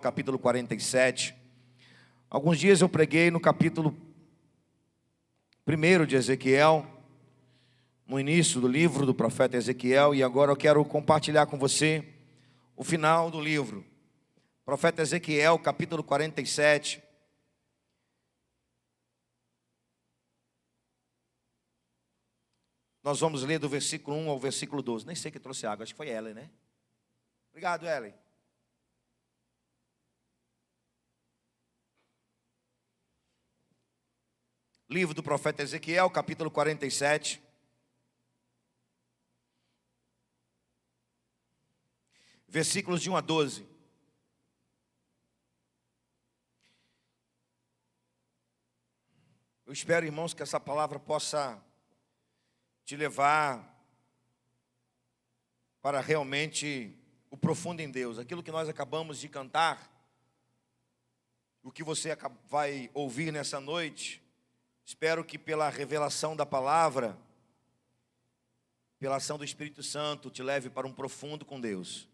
Capítulo 47. Alguns dias eu preguei no capítulo 1 de Ezequiel, no início do livro do profeta Ezequiel, e agora eu quero compartilhar com você o final do livro. Profeta Ezequiel, capítulo 47. Nós vamos ler do versículo 1 ao versículo 12. Nem sei quem trouxe água, acho que foi Ellen, né? Obrigado, Ellen. Livro do profeta Ezequiel, capítulo 47. Versículos de 1 a 12. Eu espero, irmãos, que essa palavra possa te levar para realmente o profundo em Deus. Aquilo que nós acabamos de cantar, o que você vai ouvir nessa noite, espero que pela revelação da palavra, pela ação do Espírito Santo, te leve para um profundo com Deus.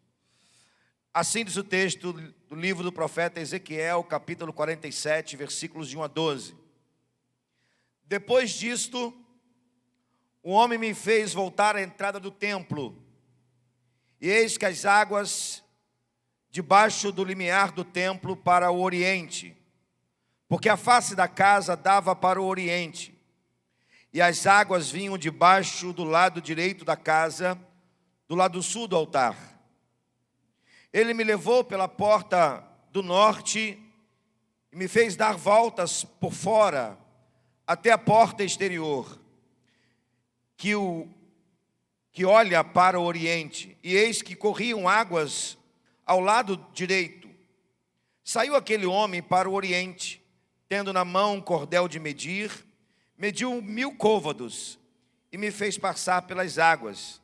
Assim diz o texto do livro do profeta Ezequiel, capítulo 47, versículos de 1 a 12. Depois disto, o homem me fez voltar à entrada do templo, e eis que as águas debaixo do limiar do templo para o oriente, porque a face da casa dava para o oriente, e as águas vinham debaixo do lado direito da casa, do lado sul do altar. Ele me levou pela porta do norte e me fez dar voltas por fora até a porta exterior, que olha para o oriente, e eis que corriam águas ao lado direito. Saiu aquele homem para o oriente, tendo na mão um cordel de medir, mediu 1000 côvados, e me fez passar pelas águas,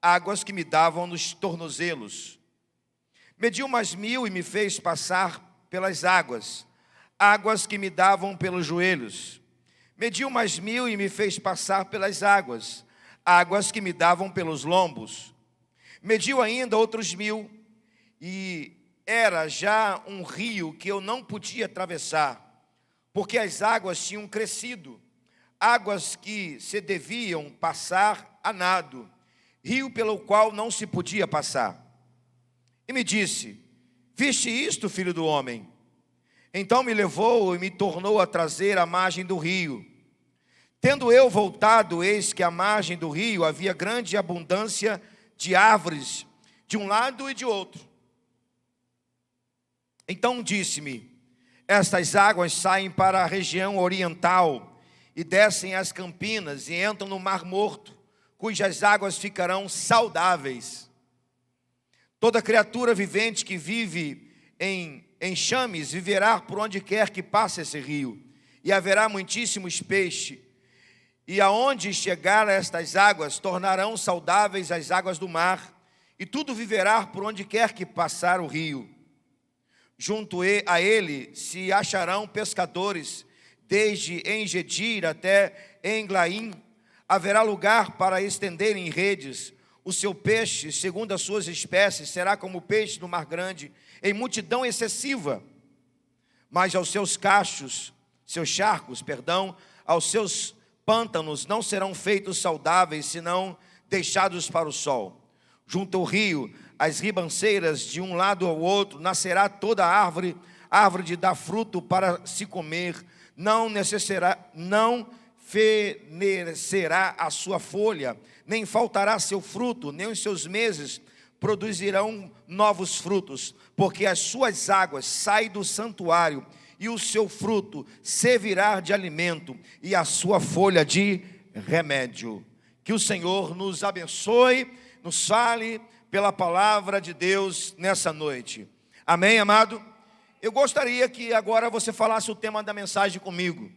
águas que me davam nos tornozelos. Mediu mais 1000 e me fez passar pelas águas, águas que me davam pelos joelhos. Mediu mais 1000 e me fez passar pelas águas, águas que me davam pelos lombos. Mediu ainda outros 1000, e era já um rio que eu não podia atravessar, porque as águas tinham crescido, águas que se deviam passar a nado, rio pelo qual não se podia passar. E me disse: viste isto, filho do homem? Então me levou e me tornou a trazer à margem do rio. Tendo eu voltado, eis que à margem do rio havia grande abundância de árvores, de um lado e de outro. Então disse-me: estas águas saem para a região oriental e descem as campinas e entram no Mar Morto, cujas águas ficarão saudáveis. Toda criatura vivente que vive em enxames viverá por onde quer que passe esse rio, e haverá muitíssimos peixes. E aonde chegar estas águas, tornarão saudáveis as águas do mar, e tudo viverá por onde quer que passar o rio. Junto a ele se acharão pescadores, desde Engedir até Englaim. Haverá lugar para estenderem redes. O seu peixe, segundo as suas espécies, será como o peixe do mar grande, em multidão excessiva. Mas aos seus charcos, aos seus pântanos não serão feitos saudáveis, senão deixados para o sol. Junto ao rio, as ribanceiras de um lado ao outro, nascerá toda árvore de dar fruto para se comer, não fenecerá a sua folha, nem faltará seu fruto, nem os seus meses produzirão novos frutos, porque as suas águas saem do santuário, e o seu fruto servirá de alimento, e a sua folha de remédio. Que o Senhor nos abençoe, nos fale pela palavra de Deus nessa noite. Amém, amado? Eu gostaria que agora você falasse o tema da mensagem comigo.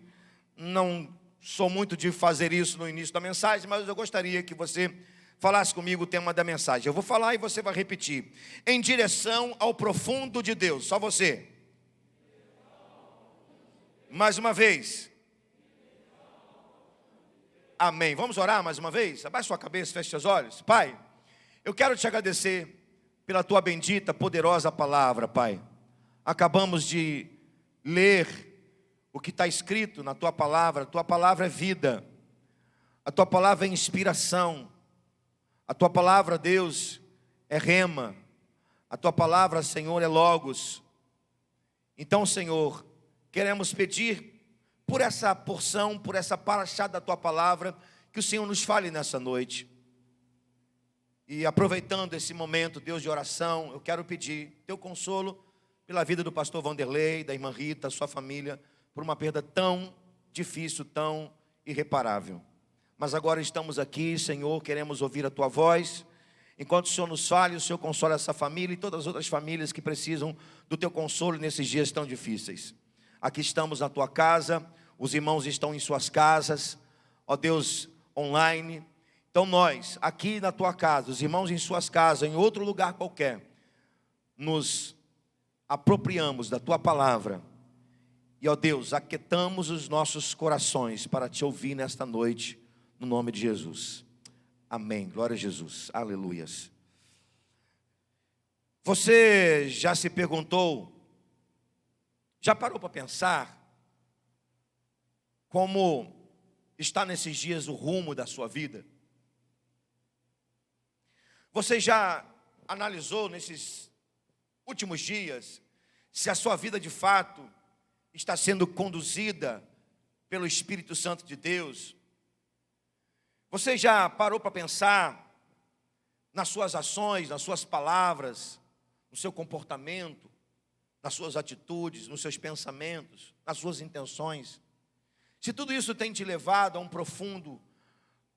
Não sou muito de fazer isso no início da mensagem, mas eu gostaria que você falasse comigo o tema da mensagem. Eu vou falar e você vai repetir. Em direção ao profundo de Deus. Só você. Mais uma vez. Amém. Vamos orar mais uma vez? Abaixe sua cabeça, feche seus olhos. Pai, eu quero te agradecer pela tua bendita, poderosa palavra, Pai. acabamos de ler o que está escrito na Tua palavra. A Tua palavra é vida, a Tua palavra é inspiração, a Tua palavra, Deus, é rema, a Tua palavra, Senhor, é logos. Então, Senhor, queremos pedir por essa porção, por essa paraxá da Tua palavra, que o Senhor nos fale nessa noite. E aproveitando esse momento, Deus, de oração, eu quero pedir Teu consolo pela vida do pastor Vanderlei, da irmã Rita, sua família, por uma perda tão difícil, tão irreparável. Mas agora estamos aqui, Senhor, queremos ouvir a Tua voz. Enquanto o Senhor nos fale, o Senhor consola essa família e todas as outras famílias que precisam do Teu consolo nesses dias tão difíceis. Aqui estamos na Tua casa, os irmãos estão em suas casas, ó Deus, online. Então nós, aqui na Tua casa, os irmãos em suas casas, em outro lugar qualquer, nos apropriamos da Tua palavra. E, ó Deus, aquietamos os nossos corações para Te ouvir nesta noite, no nome de Jesus. Amém. Glória a Jesus. Aleluias. Você já se perguntou, já parou para pensar como está nesses dias o rumo da sua vida? Você já analisou nesses últimos dias se a sua vida de fato está sendo conduzida pelo Espírito Santo de Deus? Você já parou para pensar nas suas ações, nas suas palavras, no seu comportamento, nas suas atitudes, nos seus pensamentos, nas suas intenções? Se tudo isso tem te levado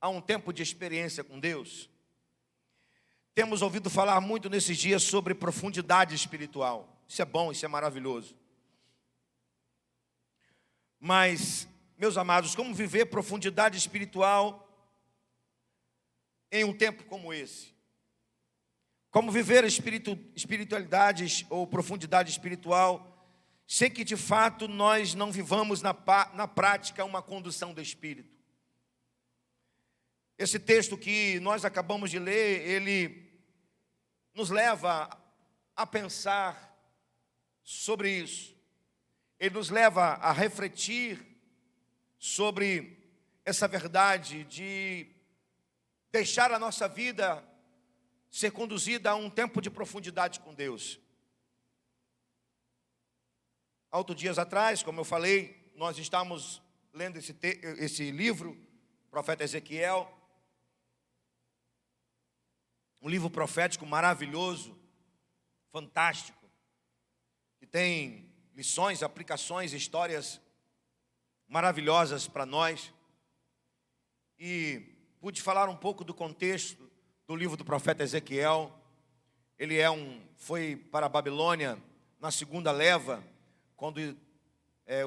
a um tempo de experiência com Deus? Temos ouvido falar muito nesses dias sobre profundidade espiritual. Isso é bom, isso é maravilhoso. Mas, meus amados, como viver profundidade espiritual em um tempo como esse? Como viver espiritualidade ou profundidade espiritual sem que de fato nós não vivamos na prática uma condução do Espírito? Esse texto que nós acabamos de ler, ele nos leva a pensar sobre isso. Ele nos leva a refletir sobre essa verdade de deixar a nossa vida ser conduzida a um tempo de profundidade com Deus. Há 8 dias atrás, como eu falei, nós estamos lendo esse livro, Profeta Ezequiel, um livro profético maravilhoso, fantástico, que tem lições, aplicações, histórias maravilhosas para nós. E pude falar um pouco do contexto do livro do profeta Ezequiel. Ele foi para a Babilônia na segunda leva, quando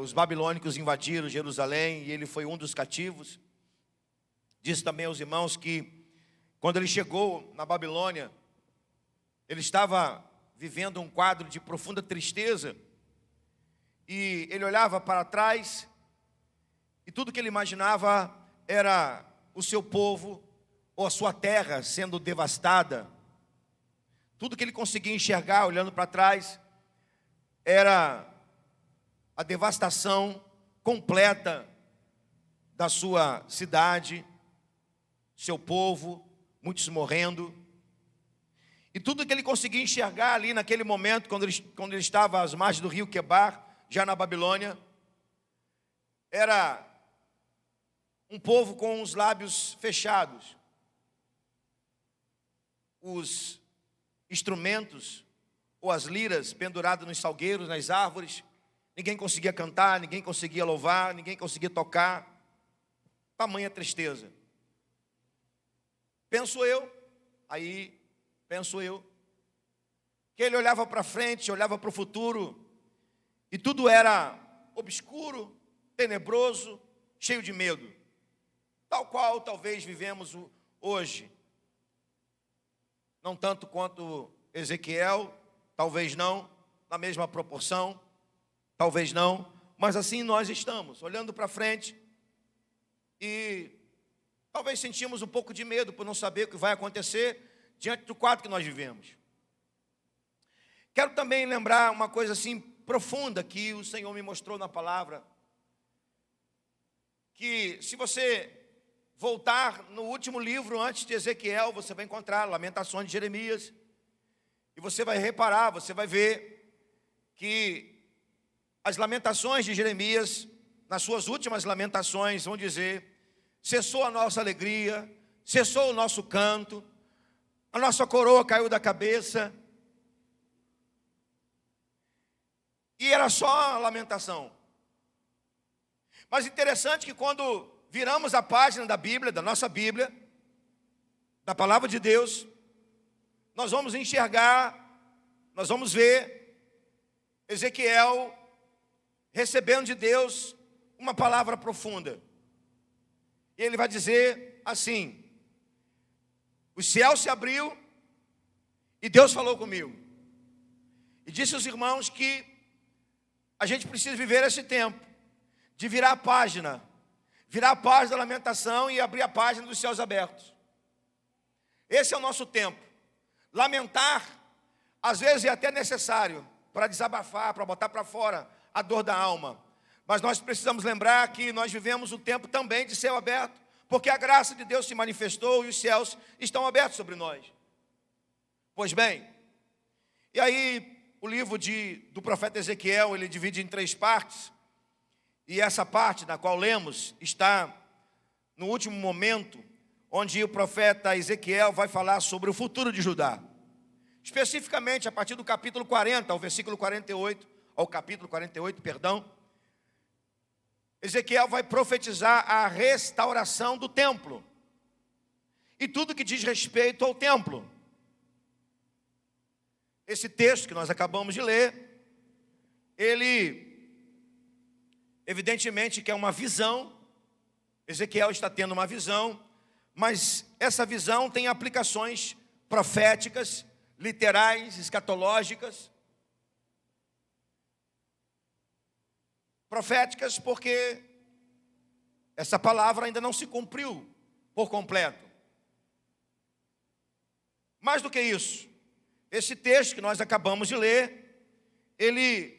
os babilônicos invadiram Jerusalém, e ele foi um dos cativos. Disse também aos irmãos que quando ele chegou na Babilônia, ele estava vivendo um quadro de profunda tristeza, e ele olhava para trás, e tudo que ele imaginava era o seu povo, ou a sua terra sendo devastada. Tudo que ele conseguia enxergar, olhando para trás, era a devastação completa da sua cidade, seu povo, muitos morrendo. E tudo que ele conseguia enxergar ali naquele momento, quando ele estava às margens do rio Quebar, já na Babilônia, era um povo com os lábios fechados. Os instrumentos, ou as liras penduradas nos salgueiros, nas árvores, ninguém conseguia cantar, ninguém conseguia louvar, ninguém conseguia tocar. Tamanha tristeza. Penso eu, que ele olhava para frente, olhava para o futuro, e tudo era obscuro, tenebroso, cheio de medo. Tal qual talvez vivemos hoje. Não tanto quanto Ezequiel, talvez não, na mesma proporção, talvez não, mas assim nós estamos, olhando para frente, e talvez sentimos um pouco de medo por não saber o que vai acontecer diante do quadro que nós vivemos. Quero também lembrar uma coisa assim profunda que o Senhor me mostrou na palavra, que se você voltar no último livro antes de Ezequiel, você vai encontrar Lamentações de Jeremias, e você vai reparar, você vai ver que as lamentações de Jeremias, nas suas últimas lamentações, vão dizer: cessou a nossa alegria, cessou o nosso canto, a nossa coroa caiu da cabeça. E era só a lamentação. Mas interessante que quando viramos a página da Bíblia, da nossa Bíblia, da palavra de Deus, nós vamos enxergar, nós vamos ver Ezequiel recebendo de Deus uma palavra profunda. E ele vai dizer assim: o céu se abriu e Deus falou comigo. E disse aos irmãos que a gente precisa viver esse tempo de virar a página da lamentação e abrir a página dos céus abertos. Esse é o nosso tempo. Lamentar, às vezes é até necessário para desabafar, para botar para fora a dor da alma. Mas nós precisamos lembrar que nós vivemos o tempo também de céu aberto, porque a graça de Deus se manifestou e os céus estão abertos sobre nós. Pois bem, e aí o livro do profeta Ezequiel, ele divide em 3 partes, e essa parte na qual lemos está no último momento, onde o profeta Ezequiel vai falar sobre o futuro de Judá. Especificamente a partir do capítulo 40, ao versículo 48, ao capítulo 48, perdão, Ezequiel vai profetizar a restauração do templo e tudo que diz respeito ao templo. Esse texto que nós acabamos de ler, ele evidentemente que é uma visão. Ezequiel está tendo uma visão, mas essa visão tem aplicações proféticas, literais, escatológicas. Proféticas porque essa palavra ainda não se cumpriu por completo. Mais do que isso, esse texto que nós acabamos de ler, ele,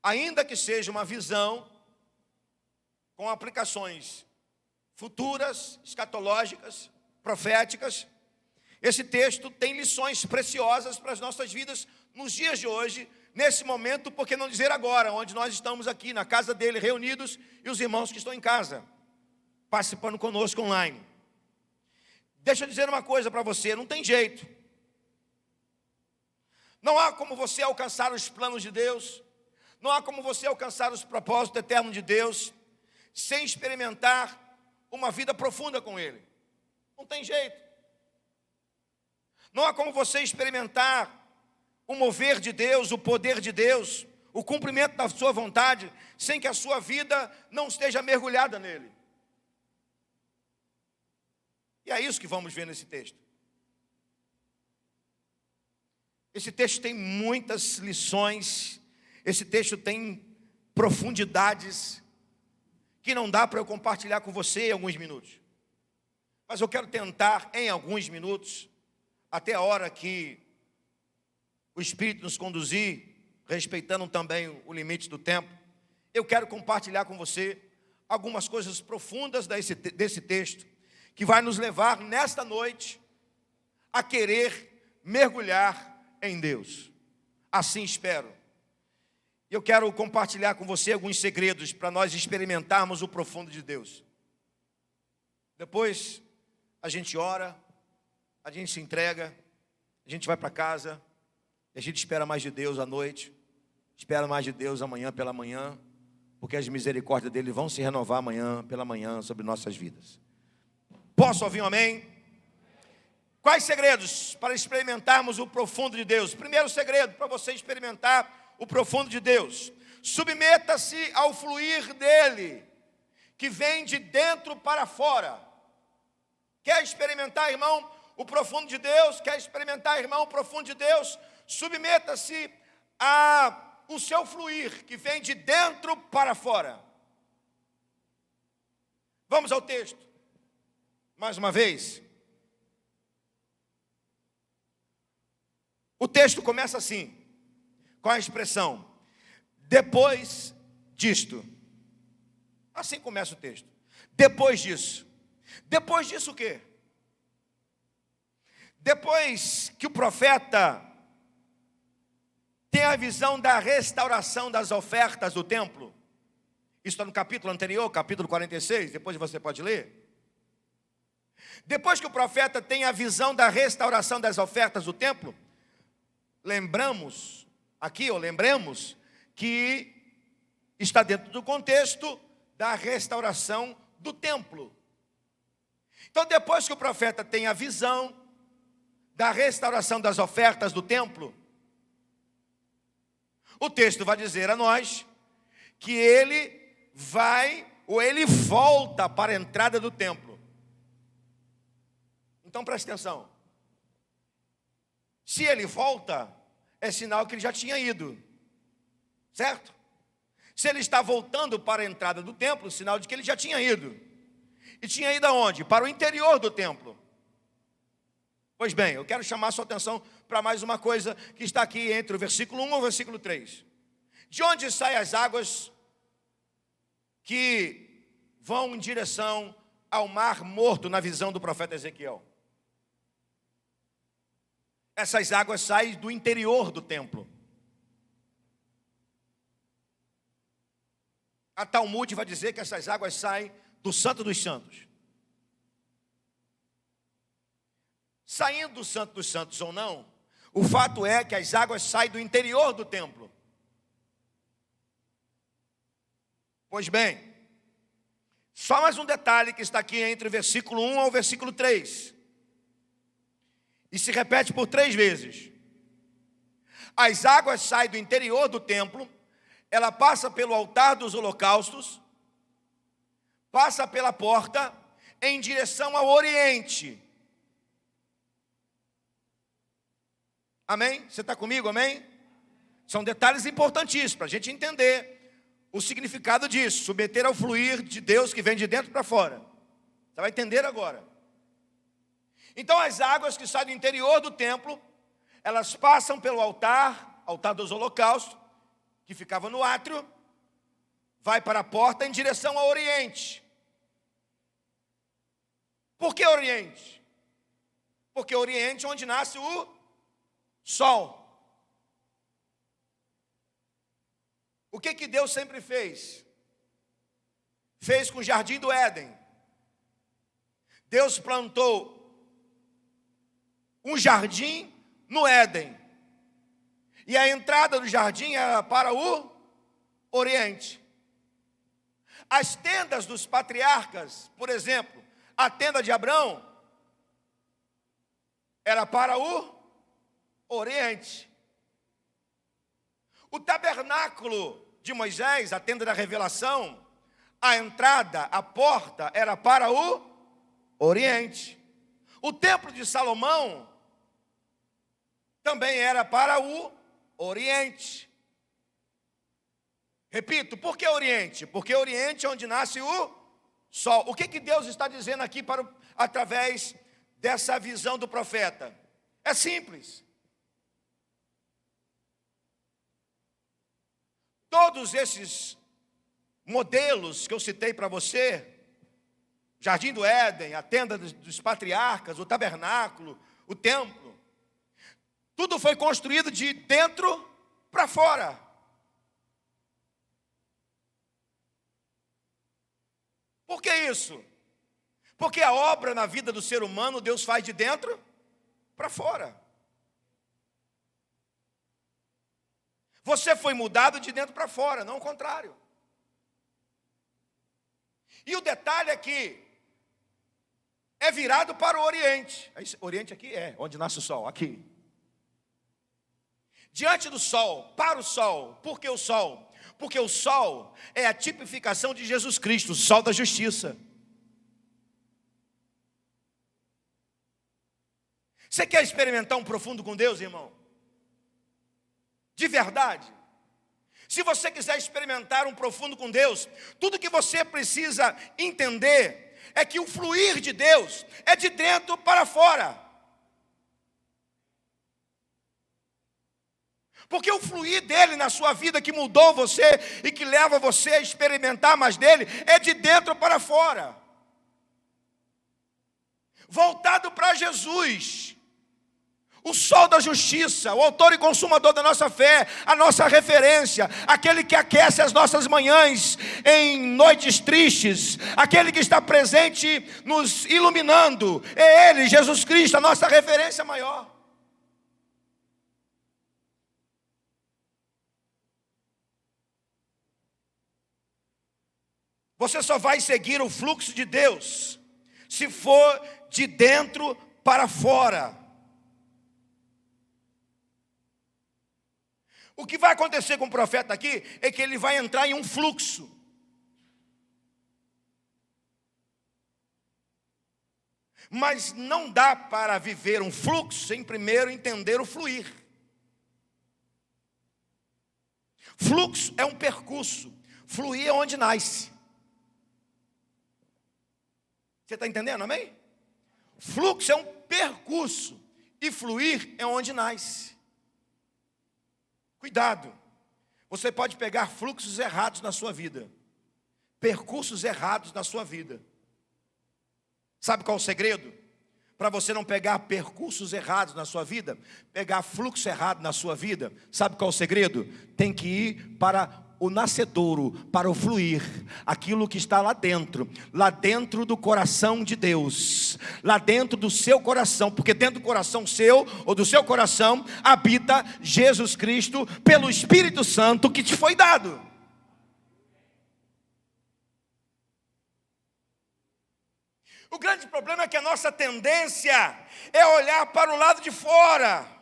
ainda que seja uma visão com aplicações futuras, escatológicas, proféticas, esse texto tem lições preciosas para as nossas vidas nos dias de hoje, nesse momento, por que não dizer agora, onde nós estamos aqui na casa dele reunidos e os irmãos que estão em casa, participando conosco online. Deixa eu dizer uma coisa para você, não tem jeito. Não há como você alcançar os planos de Deus, não há como você alcançar os propósitos eternos de Deus, sem experimentar uma vida profunda com Ele. Não tem jeito. Não há como você experimentar o mover de Deus, o poder de Deus, o cumprimento da sua vontade, sem que a sua vida não esteja mergulhada nele. E é isso que vamos ver nesse texto. Esse texto tem muitas lições, esse texto tem profundidades que não dá para eu compartilhar com você em alguns minutos. Mas eu quero tentar, em alguns minutos, até a hora que o Espírito nos conduzir, respeitando também o limite do tempo, eu quero compartilhar com você algumas coisas profundas desse texto, que vai nos levar nesta noite a querer mergulhar em Deus. Assim espero. Eu quero compartilhar com você alguns segredos para nós experimentarmos o profundo de Deus. Depois a gente ora, a gente se entrega, a gente vai para casa, e a gente espera mais de Deus à noite, espera mais de Deus amanhã pela manhã, porque as misericórdias dele vão se renovar amanhã pela manhã sobre nossas vidas. Posso ouvir um amém? Quais segredos para experimentarmos o profundo de Deus? Primeiro segredo para você experimentar o profundo de Deus: submeta-se ao fluir dele, que vem de dentro para fora. Quer experimentar, irmão, o profundo de Deus? Quer experimentar, irmão, o profundo de Deus? Submeta-se ao seu fluir, que vem de dentro para fora. Vamos ao texto. Mais uma vez. O texto começa assim, com a expressão: Depois disto. Assim começa o texto. Depois disso. Depois disso o quê? Depois que o profeta tem a visão da restauração das ofertas do templo. Isso está no capítulo anterior, capítulo 46, depois você pode ler. Depois que o profeta tem a visão da restauração das ofertas do templo, lembremos que está dentro do contexto da restauração do templo. Então, depois que o profeta tem a visão da restauração das ofertas do templo, o texto vai dizer a nós que ele volta para a entrada do templo. Então preste atenção. Se ele volta, é sinal que ele já tinha ido, certo? Se ele está voltando para a entrada do templo, sinal de que ele já tinha ido. E tinha ido aonde? Para o interior do templo. Pois bem, eu quero chamar a sua atenção para mais uma coisa que está aqui entre o versículo 1 e o versículo 3. De onde saem as águas que vão em direção ao mar morto na visão do profeta Ezequiel? Essas águas saem do interior do templo. A Talmud vai dizer que essas águas saem do Santo dos Santos. Saindo do Santo dos Santos ou não, o fato é que as águas saem do interior do templo. Pois bem, só mais um detalhe que está aqui entre o versículo 1 ao versículo 3. E se repete por 3 vezes. As águas saem do interior do templo, ela passa pelo altar dos holocaustos, passa pela porta em direção ao oriente. Amém? Você está comigo, amém? São detalhes importantíssimos para a gente entender o significado disso. Submeter ao fluir de Deus que vem de dentro para fora. Você vai entender agora. Então as águas que saem do interior do templo, elas passam pelo altar dos holocaustos, que ficava no átrio, vai para a porta em direção ao oriente. Por que oriente? Porque oriente é onde nasce o sol. O que Deus sempre fez? Fez com o jardim do Éden. Deus plantou um jardim no Éden. E a entrada do jardim era para o oriente. As tendas dos patriarcas, por exemplo, a tenda de Abrão era para o oriente. O tabernáculo de Moisés, a tenda da revelação, a entrada, a porta era para o oriente. O templo de Salomão também era para o oriente. Repito, por que oriente? Porque oriente é onde nasce o sol. O que Deus está dizendo aqui através dessa visão do profeta? É simples. Todos esses modelos que eu citei para você, Jardim do Éden, a tenda dos patriarcas, o tabernáculo, o templo, tudo foi construído de dentro para fora. Por que isso? Porque a obra na vida do ser humano, Deus faz de dentro para fora. Você foi mudado de dentro para fora, não o contrário. E o detalhe é que é virado para o oriente. Oriente aqui é onde nasce o sol, aqui. Diante do sol, para o sol. Por que o sol? Porque o sol é a tipificação de Jesus Cristo, o sol da justiça. Você quer experimentar um profundo com Deus, irmão? De verdade? Se você quiser experimentar um profundo com Deus, tudo que você precisa entender é que o fluir de Deus é de dentro para fora. Porque o fluir dele na sua vida, que mudou você e que leva você a experimentar mais dele, é de dentro para fora. Voltado para Jesus, o sol da justiça, o autor e consumador da nossa fé, a nossa referência, aquele que aquece as nossas manhãs em noites tristes, aquele que está presente nos iluminando, é Ele, Jesus Cristo, a nossa referência maior. Você só vai seguir o fluxo de Deus se for de dentro para fora. O que vai acontecer com o profeta aqui é que ele vai entrar em um fluxo. Mas não dá para viver um fluxo sem primeiro entender o fluir. Fluxo é um percurso, fluir é onde nasce. Você está entendendo, amém? Fluxo é um percurso e fluir é onde nasce. Cuidado, você pode pegar fluxos errados na sua vida, percursos errados na sua vida. Sabe qual é o segredo? Para você não pegar percursos errados na sua vida, pegar fluxo errado na sua vida, sabe qual é o segredo? Tem que ir para o nascedouro, para o fluir, aquilo que está lá dentro do coração de Deus, lá dentro do seu coração, porque dentro do coração seu, ou do seu coração, habita Jesus Cristo, pelo Espírito Santo que te foi dado. O grande problema é que a nossa tendência é olhar para o lado de fora.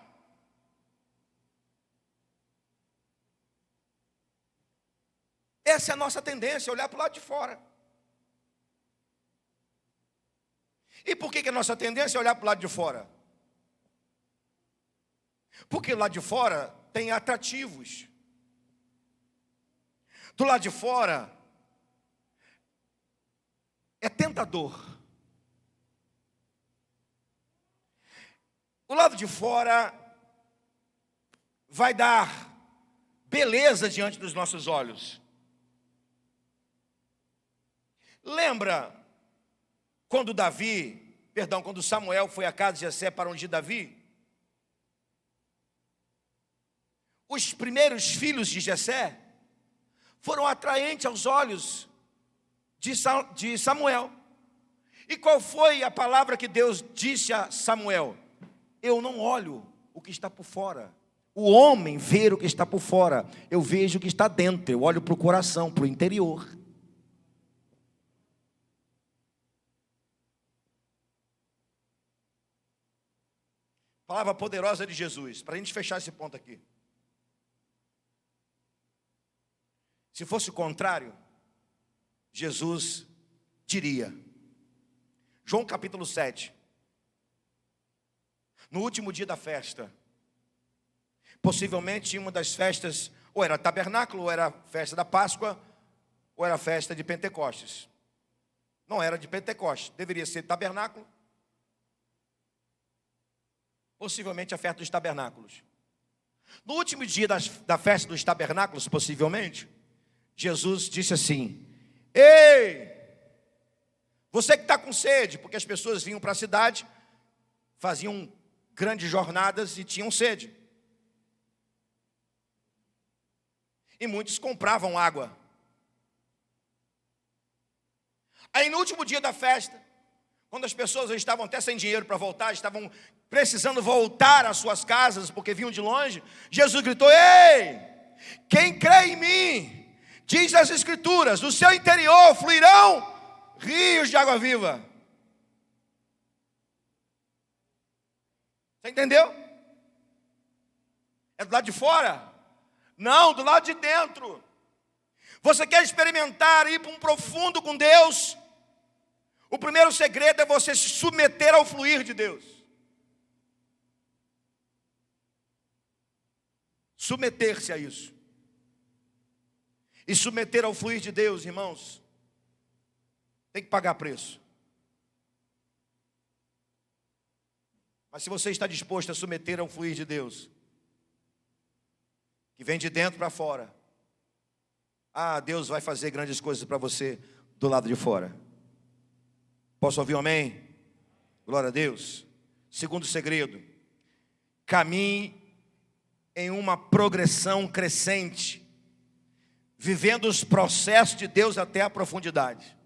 Essa é a nossa tendência, olhar para o lado de fora. E por que a nossa tendência é olhar para o lado de fora? Porque lá de fora tem atrativos. Do lado de fora é tentador. O lado de fora vai dar beleza diante dos nossos olhos. Lembra quando quando Samuel foi à casa de Jessé para ungir Davi? Os primeiros filhos de Jessé foram atraentes aos olhos de Samuel. E qual foi a palavra que Deus disse a Samuel? Eu não olho o que está por fora. O homem vê o que está por fora. Eu vejo o que está dentro. Eu olho para o coração, para o interior. Palavra poderosa de Jesus, para a gente fechar esse ponto aqui. Se fosse o contrário, Jesus diria. João capítulo 7. No último dia da festa, possivelmente uma das festas, ou era tabernáculo, ou era festa da Páscoa, ou era festa de Pentecostes. Não era de Pentecostes, deveria ser tabernáculo. Possivelmente a festa dos tabernáculos. No último dia da festa dos tabernáculos, possivelmente, Jesus disse assim: ei, você que está com sede, porque as pessoas vinham para a cidade, faziam grandes jornadas e tinham sede. E muitos compravam água. Aí no último dia da festa, quando as pessoas estavam até sem dinheiro para voltar, estavam precisando voltar às suas casas, porque vinham de longe, Jesus gritou: ei, quem crê em mim, diz as Escrituras, do seu interior fluirão rios de água viva. Você entendeu? É do lado de fora? Não, do lado de dentro. Você quer experimentar, ir para um profundo com Deus? O primeiro segredo é você se submeter ao fluir de Deus. Submeter-se a isso. E submeter ao fluir de Deus, irmãos, tem que pagar preço. Mas se você está disposto a submeter ao fluir de Deus, que vem de dentro para fora. Ah, Deus vai fazer grandes coisas para você do lado de fora. Posso ouvir um amém? Glória a Deus. Segundo segredo: caminhe em uma progressão crescente, vivendo os processos de Deus até a profundidade.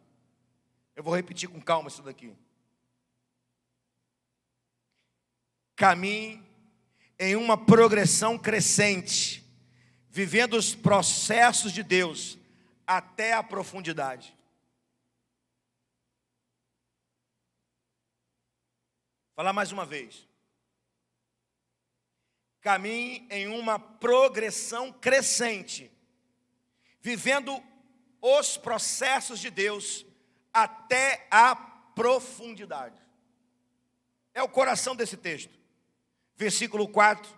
Eu vou repetir com calma isso daqui. Caminhe em uma progressão crescente, vivendo os processos de Deus até a profundidade. Vou falar mais uma vez. Caminhe em uma progressão crescente, vivendo os processos de Deus até a profundidade. É o coração desse texto. Versículo 4,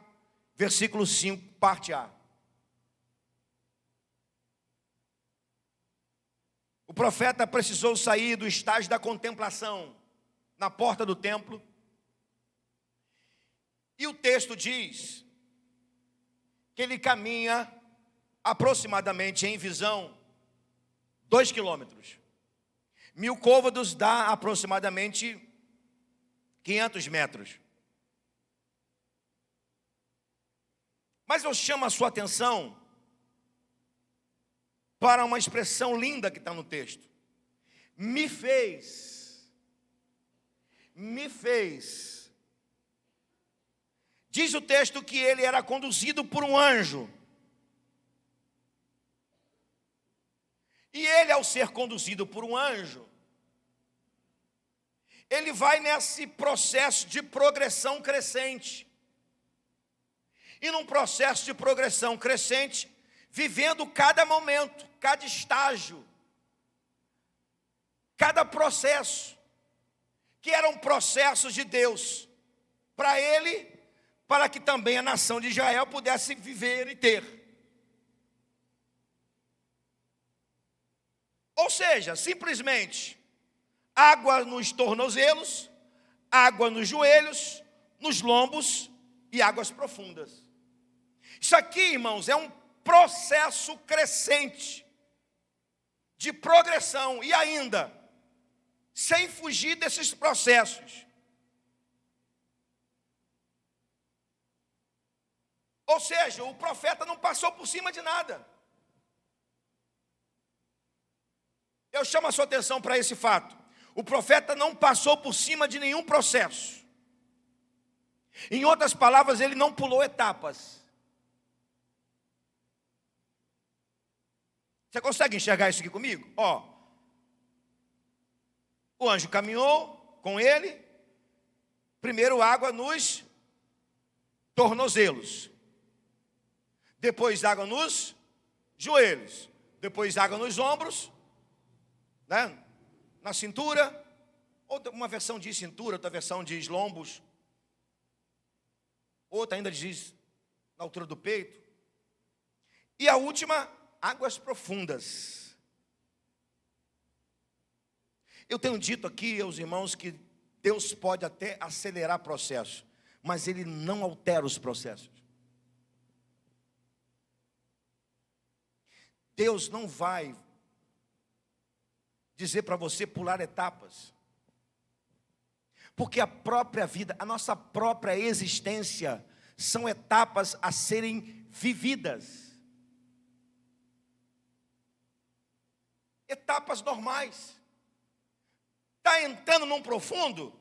versículo 5, parte A. O profeta precisou sair do estágio da contemplação na porta do templo. E o texto diz que ele caminha aproximadamente, em visão, 2 quilômetros. 1000 côvados dá aproximadamente 500 metros. Mas eu chamo a sua atenção para uma expressão linda que está no texto. Me fez. Diz o texto que ele era conduzido por um anjo. E ele, ao ser conduzido por um anjo, ele vai nesse processo de progressão crescente. E num processo de progressão crescente, vivendo cada momento, cada estágio, cada processo, que eram processos de Deus, para ele, para que também a nação de Israel pudesse viver e ter. Ou seja, simplesmente, água nos tornozelos, água nos joelhos, nos lombos e águas profundas. Isso aqui, irmãos, é um processo crescente de progressão e ainda sem fugir desses processos. Ou seja, o profeta não passou por cima de nada. Eu chamo a sua atenção para esse fato. O profeta não passou por cima de nenhum processo. Em outras palavras, ele não pulou etapas. Você consegue enxergar isso aqui comigo? O anjo caminhou com ele. Primeiro água nos tornozelos. Depois água nos joelhos. Depois água nos ombros, né? Na cintura. Uma versão diz cintura, outra versão diz lombos. Outra ainda diz na altura do peito. E a última, águas profundas. Eu tenho dito aqui aos irmãos que Deus pode até acelerar processo, mas Ele não altera os processos. Deus não vai dizer para você pular etapas, porque a própria vida, a nossa própria existência, são etapas a serem vividas. Etapas normais. Está entrando num profundo?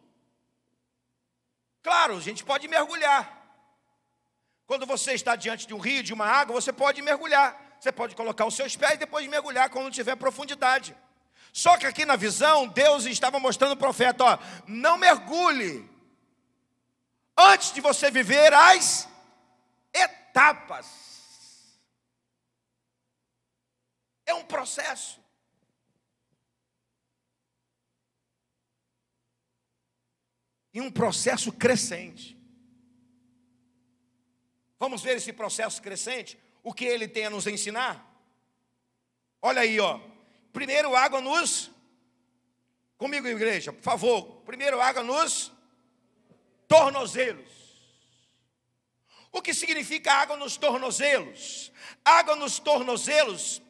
Claro, a gente pode mergulhar. Quando você está diante de um rio, de uma água, você pode mergulhar. Você pode colocar os seus pés e depois mergulhar quando tiver profundidade. Só que aqui na visão, Deus estava mostrando ao profeta, não mergulhe antes de você viver as etapas. É um processo. E um processo crescente. Vamos ver esse processo crescente? O que ele tem a nos ensinar? Olha aí, Primeiro água nos... Comigo, igreja, por favor. Primeiro água nos tornozelos. O que significa água nos tornozelos? Água nos tornozelos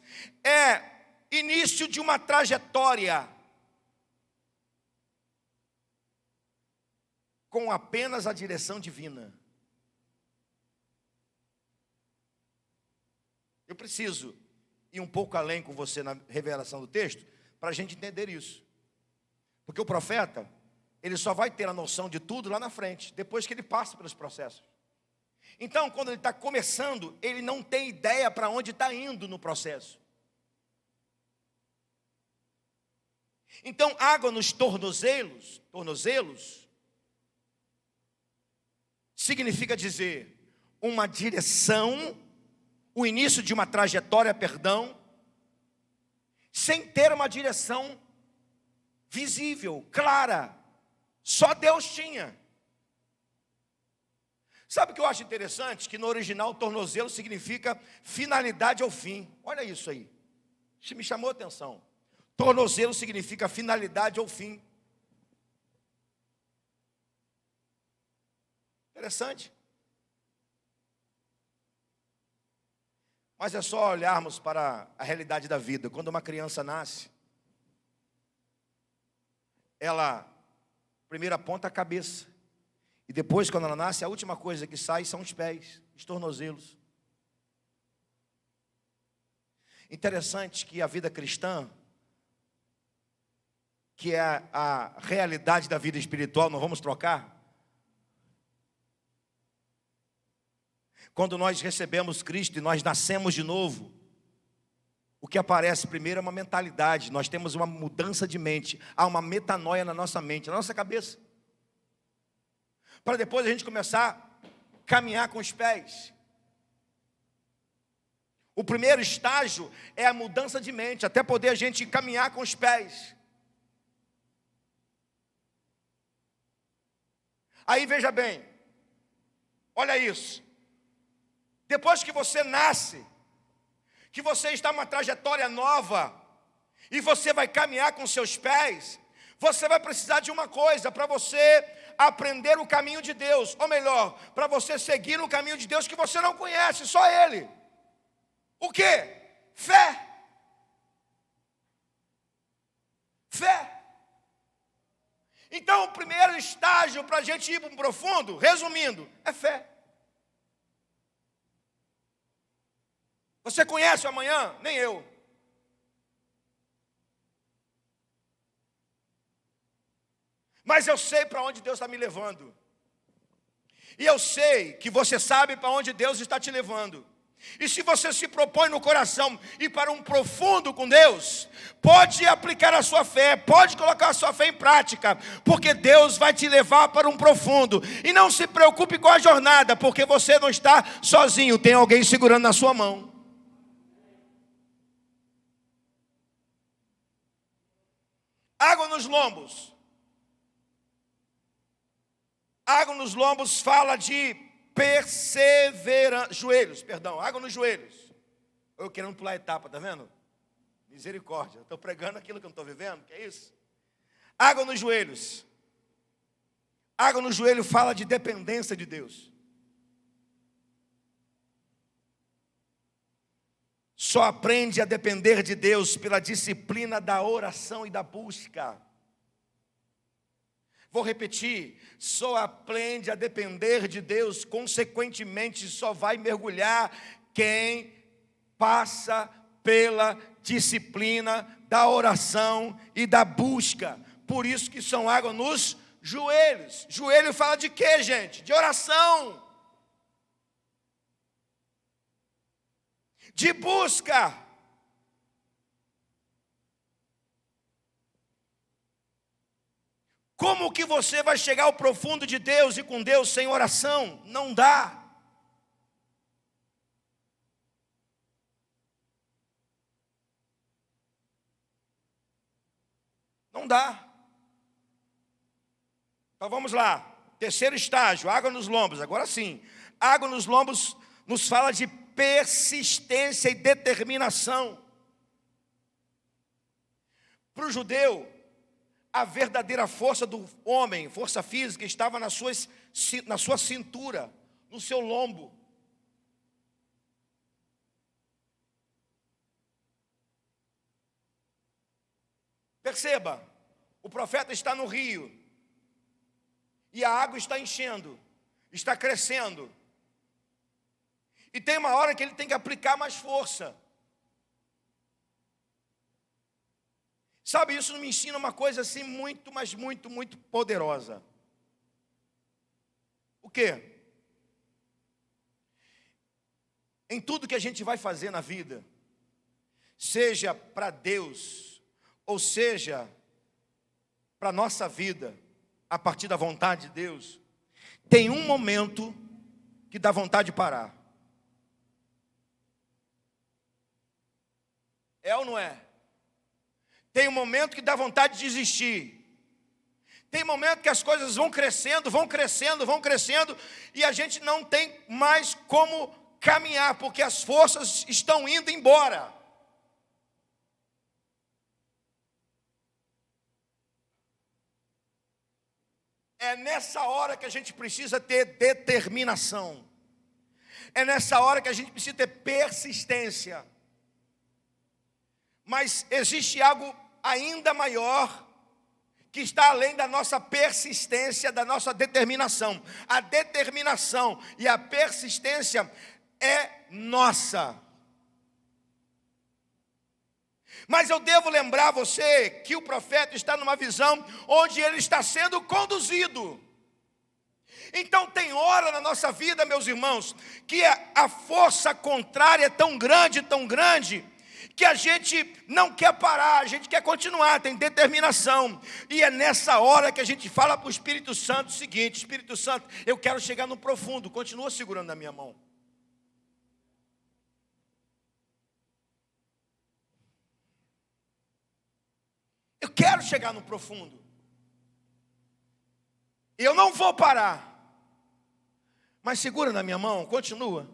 é início de uma trajetória com apenas a direção divina. Eu preciso ir um pouco além com você na revelação do texto, para a gente entender isso. Porque o profeta, ele só vai ter a noção de tudo lá na frente, depois que ele passa pelos processos. Então, quando ele está começando, ele não tem ideia para onde está indo no processo. Então, água nos tornozelos, significa dizer uma direção, o início de uma trajetória, sem ter uma direção visível, clara. Só Deus tinha. Sabe o que eu acho interessante? Que no original tornozelo significa finalidade ao fim. Olha isso aí. Isso me chamou a atenção. Tornozelo significa finalidade ao fim. Interessante. Mas é só olharmos para a realidade da vida. Quando uma criança nasce, ela primeiro aponta a cabeça. E depois, quando ela nasce, a última coisa que sai são os pés, os tornozelos. Interessante que a vida cristã, que é a realidade da vida espiritual, não vamos trocar? Quando nós recebemos Cristo e nós nascemos de novo, o que aparece primeiro é uma mentalidade. Nós temos uma mudança de mente. Há uma metanoia na nossa mente, na nossa cabeça. Para depois a gente começar a caminhar com os pés. O primeiro estágio é a mudança de mente, até poder a gente caminhar com os pés. Aí veja bem, olha isso. Depois que você nasce, que você está numa trajetória nova, e você vai caminhar com seus pés, você vai precisar de uma coisa para você aprender o caminho de Deus, ou melhor, para você seguir no caminho de Deus que você não conhece, só Ele. O quê? Fé. Fé. Então o primeiro estágio para a gente ir para um profundo, resumindo, é fé. Você conhece o amanhã? Nem eu. Mas eu sei para onde Deus está me levando. E eu sei que você sabe para onde Deus está te levando. E se você se propõe no coração ir para um profundo com Deus, pode aplicar a sua fé, pode colocar a sua fé em prática, porque Deus vai te levar para um profundo. E não se preocupe com a jornada, porque você não está sozinho, tem alguém segurando na sua mão. Água nos lombos. Água nos lombos fala de perseverança. Água nos joelhos. Eu querendo pular a etapa, tá vendo? Misericórdia, eu estou pregando aquilo que eu não estou vivendo, que é isso? Água nos joelhos. Água no joelho fala de dependência de Deus. Só aprende a depender de Deus pela disciplina da oração e da busca. Vou repetir, só aprende a depender de Deus, consequentemente só vai mergulhar quem passa pela disciplina da oração e da busca. Por isso que são água nos joelhos. Joelho fala de quê, gente? De oração. De busca. Como que você vai chegar ao profundo de Deus e com Deus sem oração? Não dá. Não dá. Então vamos lá. Terceiro estágio, água nos lombos. Agora sim. Água nos lombos nos fala de persistência e determinação. Para o judeu, a verdadeira força do homem, força física, estava na sua cintura, no seu lombo. Perceba, o profeta está no rio, e a água está enchendo, está crescendo, e tem uma hora que ele tem que aplicar mais força. Sabe, isso me ensina uma coisa assim muito, mas muito, muito poderosa. O quê? Em tudo que a gente vai fazer na vida, seja para Deus, ou seja para a nossa vida, a partir da vontade de Deus, tem um momento que dá vontade de parar. É ou não é? Tem um momento que dá vontade de desistir. Tem momento que as coisas vão crescendo, vão crescendo, vão crescendo, e a gente não tem mais como caminhar, porque as forças estão indo embora. É nessa hora que a gente precisa ter determinação. É nessa hora que a gente precisa ter persistência. Mas existe algo ainda maior, que está além da nossa persistência, da nossa determinação. A determinação e a persistência é nossa. Mas eu devo lembrar você que o profeta está numa visão onde ele está sendo conduzido. Então tem hora na nossa vida, meus irmãos, que a força contrária é tão grande, que a gente não quer parar, a gente quer continuar, tem determinação. E é nessa hora que a gente fala para o Espírito Santo o seguinte: Espírito Santo, eu quero chegar no profundo, continua segurando na minha mão. Eu quero chegar no profundo. Eu não vou parar. Mas segura na minha mão, continua.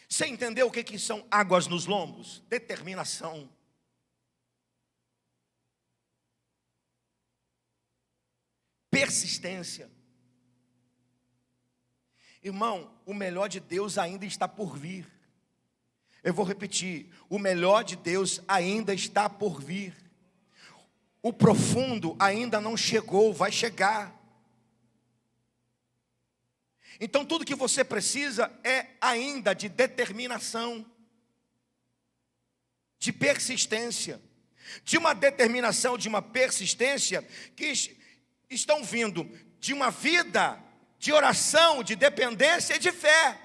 Você entendeu o que são águas nos lombos? Determinação. Persistência. Irmão, o melhor de Deus ainda está por vir. Eu vou repetir, o melhor de Deus ainda está por vir. O profundo ainda não chegou, vai chegar. Então tudo que você precisa é ainda de determinação, de persistência, de uma determinação, de uma persistência que estão vindo de uma vida de oração, de dependência e de fé.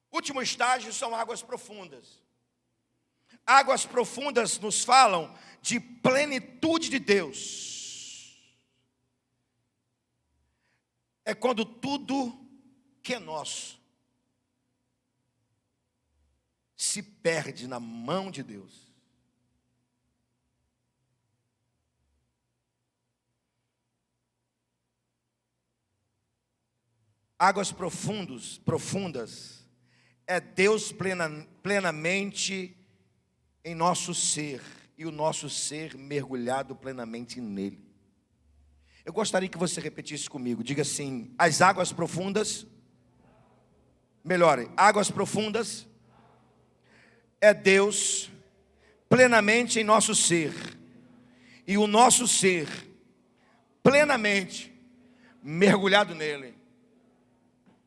Último estágio são águas profundas. Águas profundas nos falam de plenitude de Deus. É quando tudo que é nosso se perde na mão de Deus. Águas profundas é Deus plenamente em nosso ser, e o nosso ser mergulhado plenamente nele. Eu gostaria que você repetisse comigo, diga assim: as águas profundas, melhore, águas profundas é Deus plenamente em nosso ser, e o nosso ser plenamente mergulhado nele.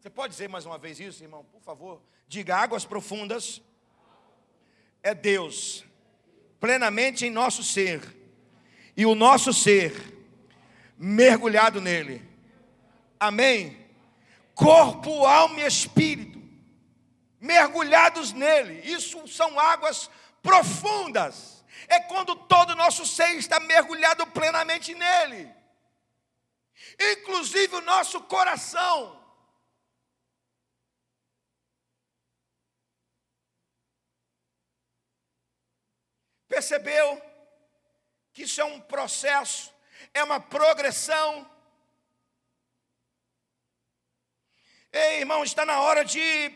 Você pode dizer mais uma vez isso, irmão, por favor? Diga: águas profundas é Deus plenamente em nosso ser, e o nosso ser mergulhado nele. Amém? Corpo, alma e espírito mergulhados nele. Isso são águas profundas. É quando todo o nosso ser está mergulhado plenamente nele, inclusive o nosso coração. Percebeu que isso é um processo, é uma progressão? Ei, irmão, está na hora de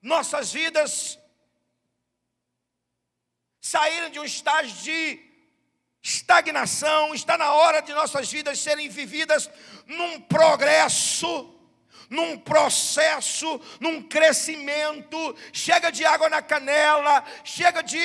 nossas vidas saírem de um estágio de estagnação. Está na hora de nossas vidas serem vividas num progresso, num processo, num crescimento. Chega de água na canela, chega de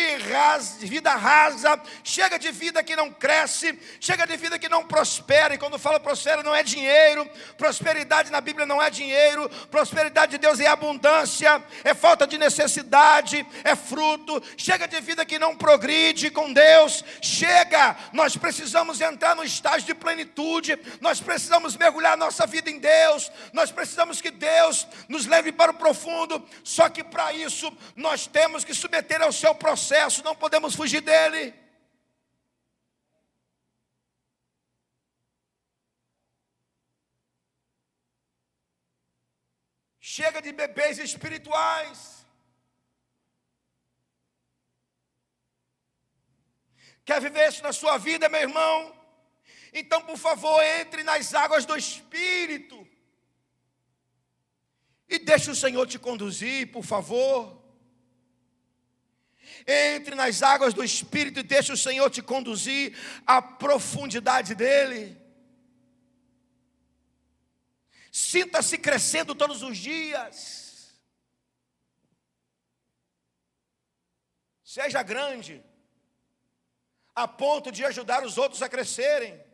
vida rasa, chega de vida que não cresce, chega de vida que não prospera. E quando fala prospera, não é dinheiro. Prosperidade na Bíblia não é dinheiro. Prosperidade de Deus é abundância, é falta de necessidade, é fruto. Chega de vida que não progride com Deus. Chega, nós precisamos entrar no estágio de plenitude. Nós precisamos mergulhar nossa vida em Deus. Nós precisamos que Deus nos leve para o profundo. Só que para isso nós temos que submeter ao seu processo. Não podemos fugir dele. Chega de bebês espirituais. Quer viver isso na sua vida, meu irmão? Então, por favor, entre nas águas do Espírito. E deixe o Senhor te conduzir, por favor. Entre nas águas do Espírito e deixe o Senhor te conduzir à profundidade dEle. Sinta-se crescendo todos os dias. Seja grande, a ponto de ajudar os outros a crescerem.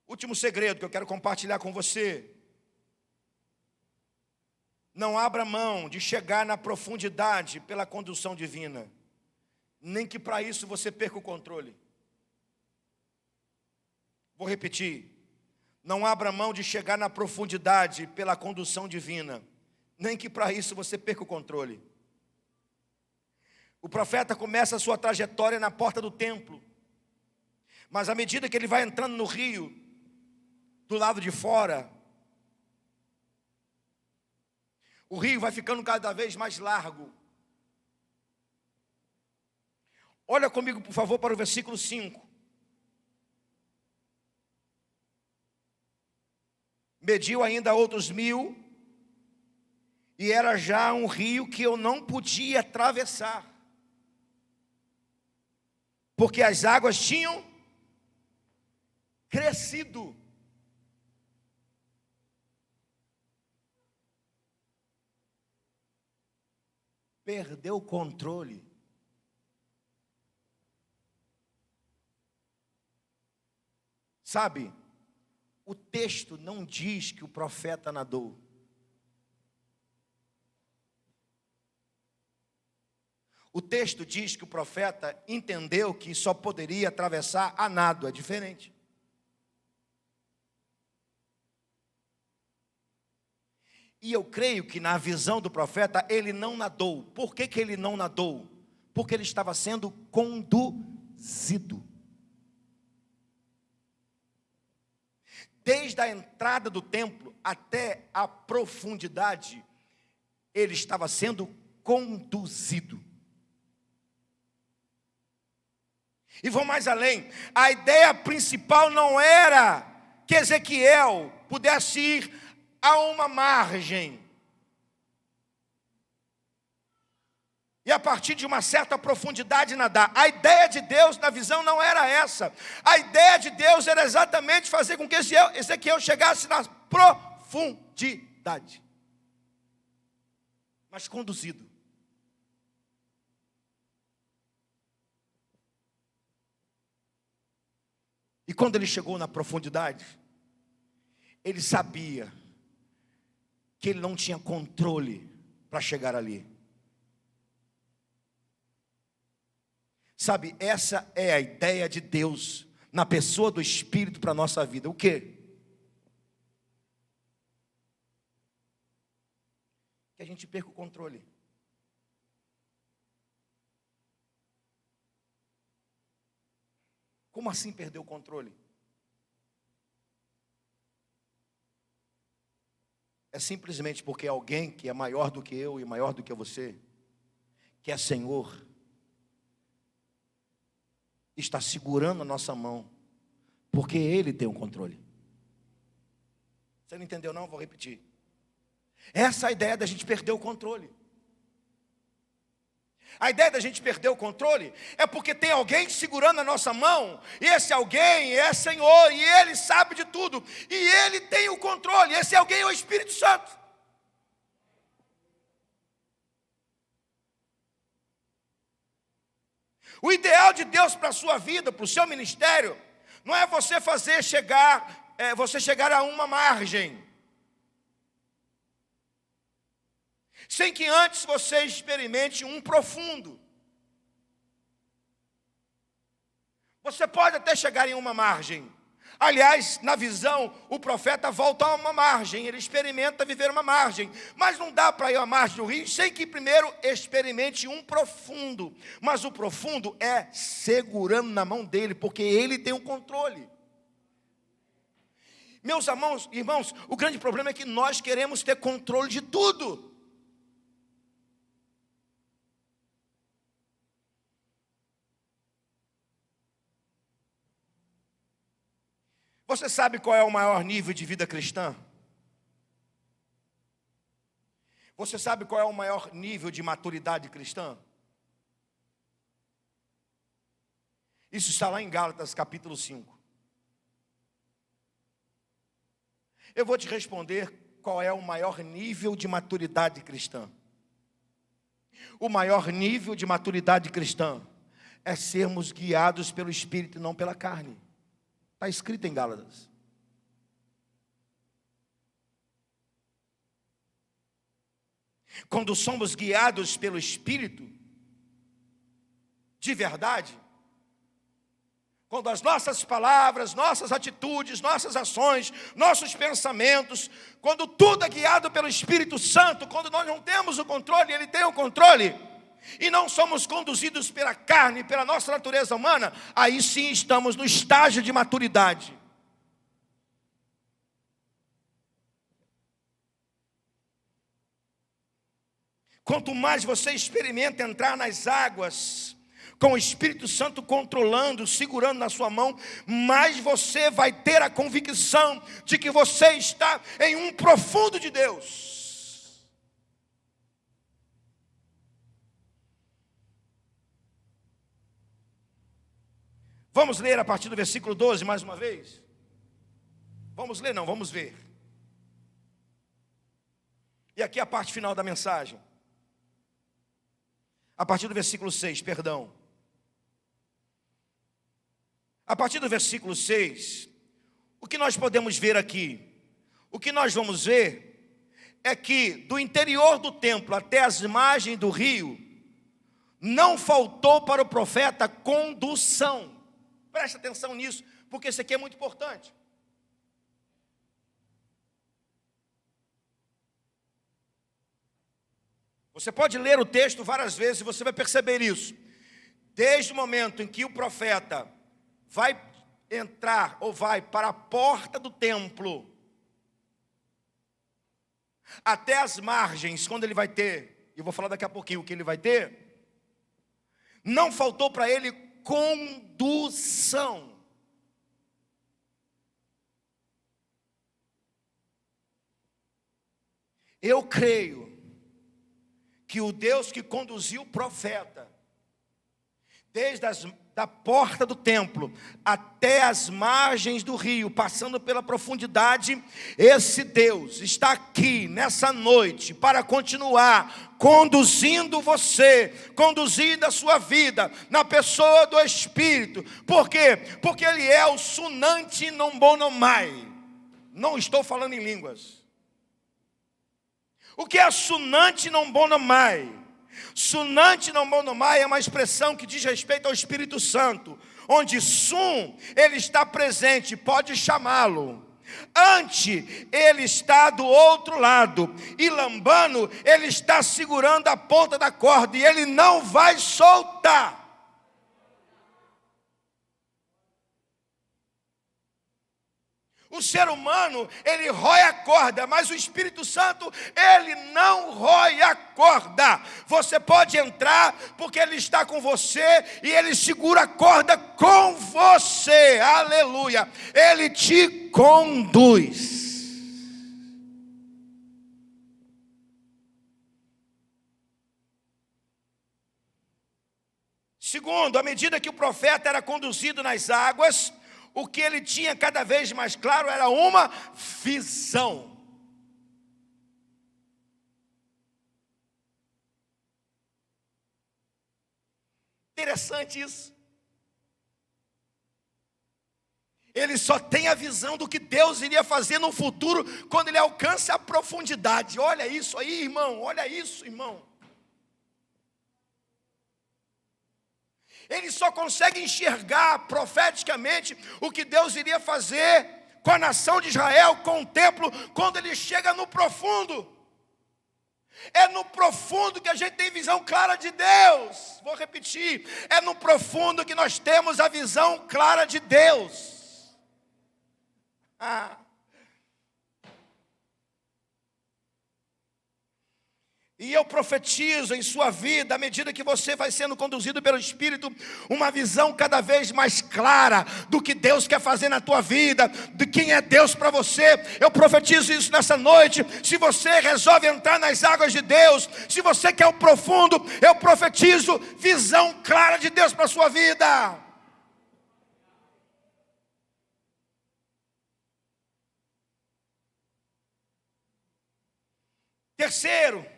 Último segredo que eu quero compartilhar com você. Não abra mão de chegar na profundidade pela condução divina, nem que para isso você perca o controle. Vou repetir. Não abra mão de chegar na profundidade pela condução divina, nem que para isso você perca o controle. O profeta começa a sua trajetória na porta do templo, mas à medida que ele vai entrando no rio, do lado de fora, o rio vai ficando cada vez mais largo. Olha comigo, por favor, para o versículo 5. Mediu ainda outros 1000, e era já um rio que eu não podia atravessar, porque as águas tinham crescido. Perdeu o controle. Sabe, o texto não diz que o profeta nadou. O texto diz que o profeta entendeu que só poderia atravessar a nado, é diferente. E eu creio que na visão do profeta ele não nadou. Por que ele não nadou? Porque ele estava sendo conduzido. Desde a entrada do templo até a profundidade, ele estava sendo conduzido. E vou mais além, a ideia principal não era que Ezequiel pudesse ir a uma margem e a partir de uma certa profundidade nadar. A ideia de Deus na visão não era essa. A ideia de Deus era exatamente fazer com que Ezequiel chegasse na profundidade, mas conduzido. E quando ele chegou na profundidade, ele sabia que ele não tinha controle para chegar ali. Sabe, essa é a ideia de Deus na pessoa do Espírito para a nossa vida. O quê? Que a gente perca o controle. Como assim perder o controle? É simplesmente porque alguém que é maior do que eu e maior do que você, que é Senhor, está segurando a nossa mão, porque Ele tem o controle. Você não entendeu não? Vou repetir. Essa é a ideia da gente perder o controle. A ideia da gente perder o controle é porque tem alguém segurando a nossa mão, e esse alguém é Senhor, e Ele sabe de tudo, e Ele tem o controle. Esse alguém é o Espírito Santo. O ideal de Deus para a sua vida, para o seu ministério, não é você você chegar a uma margem, sem que antes você experimente um profundo. Você pode até chegar em uma margem. Aliás, na visão, o profeta volta a uma margem, ele experimenta viver uma margem, mas não dá para ir à margem do rio sem que primeiro experimente um profundo. Mas o profundo é segurando na mão dele, porque ele tem o controle. Meus irmãos, o grande problema é que nós queremos ter controle de tudo. Você sabe qual é o maior nível de vida cristã? Você sabe qual é o maior nível de maturidade cristã? Isso está lá em Gálatas capítulo 5. Eu vou te responder qual é o maior nível de maturidade cristã. O maior nível de maturidade cristã é sermos guiados pelo Espírito e não pela carne. Está escrito em Gálatas. Quando somos guiados pelo Espírito, de verdade, quando as nossas palavras, nossas atitudes, nossas ações, nossos pensamentos, quando tudo é guiado pelo Espírito Santo, quando nós não temos o controle, Ele tem o controle, e não somos conduzidos pela carne, pela nossa natureza humana, aí sim estamos no estágio de maturidade. Quanto mais você experimenta entrar nas águas, com o Espírito Santo controlando, segurando na sua mão, mais você vai ter a convicção de que você está em um profundo de Deus. Vamos ler a partir do versículo 12 mais uma vez? Vamos ler? Não, vamos ver. E aqui a parte final da mensagem. A partir do versículo 6, perdão. A partir do versículo 6, o que nós podemos ver aqui? O que nós vamos ver é que do interior do templo até as margens do rio, não faltou para o profeta condução. Preste atenção nisso, porque isso aqui é muito importante. Você pode ler o texto várias vezes e você vai perceber isso. Desde o momento em que o profeta vai entrar ou vai para a porta do templo, até as margens, quando ele vai ter, eu vou falar daqui a pouquinho o que ele vai ter, não faltou para ele condução. Eu creio que o Deus que conduziu o profeta, desde da porta do templo até as margens do rio, passando pela profundidade, esse Deus está aqui nessa noite para continuar conduzindo você, conduzindo a sua vida na pessoa do Espírito. Por quê? Porque Ele é o Sunanti Nombonomai. Não estou falando em línguas. O que é Sunanti Nombonomai? Sunanti Nombonomai é uma expressão que diz respeito ao Espírito Santo, onde Sun, ele está presente, pode chamá-lo. Ante, ele está do outro lado, e Lambano, ele está segurando a ponta da corda, e ele não vai soltar. O ser humano, ele rói a corda, mas o Espírito Santo, ele não rói a corda. Você pode entrar porque ele está com você e ele segura a corda com você. Aleluia. Ele te conduz. Segundo, à medida que o profeta era conduzido nas águas, o que ele tinha cada vez mais claro era uma visão. Interessante isso. Ele só tem a visão do que Deus iria fazer no futuro, quando ele alcança a profundidade. Olha isso aí, irmão, olha isso, irmão. Ele só consegue enxergar profeticamente o que Deus iria fazer com a nação de Israel, com o templo, quando ele chega no profundo. É no profundo que a gente tem visão clara de Deus. Vou repetir, é no profundo que nós temos a visão clara de Deus. E eu profetizo em sua vida, à medida que você vai sendo conduzido pelo Espírito, uma visão cada vez mais clara do que Deus quer fazer na tua vida, de quem é Deus para você. Eu profetizo isso nessa noite. Se você resolve entrar nas águas de Deus, se você quer o profundo, eu profetizo visão clara de Deus para a sua vida. Terceiro,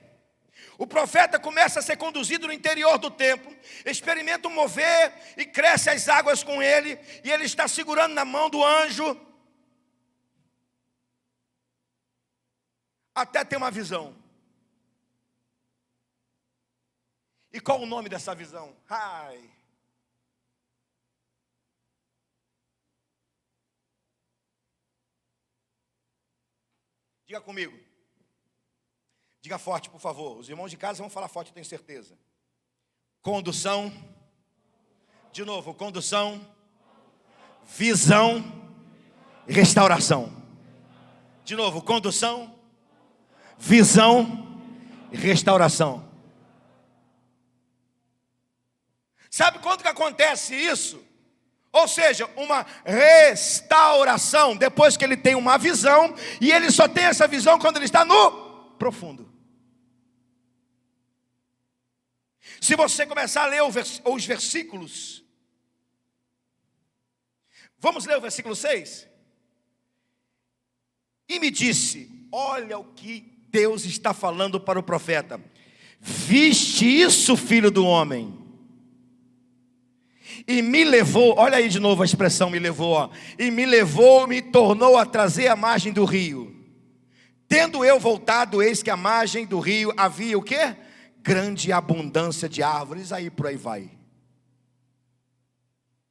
o profeta começa a ser conduzido no interior do templo, experimenta um mover e cresce as águas com ele, e ele está segurando na mão do anjo, até ter uma visão. E qual o nome dessa visão? Diga comigo. Diga forte, por favor. Os irmãos de casa vão falar forte, eu tenho certeza. Condução. De novo, condução, visão e restauração. De novo, condução, visão e restauração. Sabe quando que acontece isso? Ou seja, uma restauração, depois que ele tem uma visão, e ele só tem essa visão quando ele está no profundo. Se você começar a ler os versículos, vamos ler o versículo 6? E me disse, olha o que Deus está falando para o profeta: viste isso, filho do homem? E me levou, olha aí de novo a expressão me levou, ó. E me levou, me tornou a trazer a margem do rio. Tendo eu voltado, eis que a margem do rio havia o quê? Grande abundância de árvores, aí por aí vai.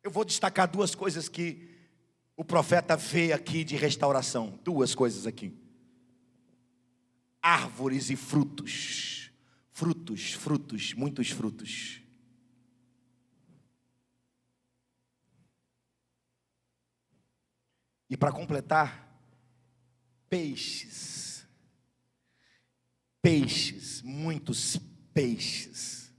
Eu vou destacar duas coisas que o profeta vê aqui de restauração. Duas coisas aqui. Árvores e frutos. Frutos, muitos frutos. E para completar, peixes, muitos peixes.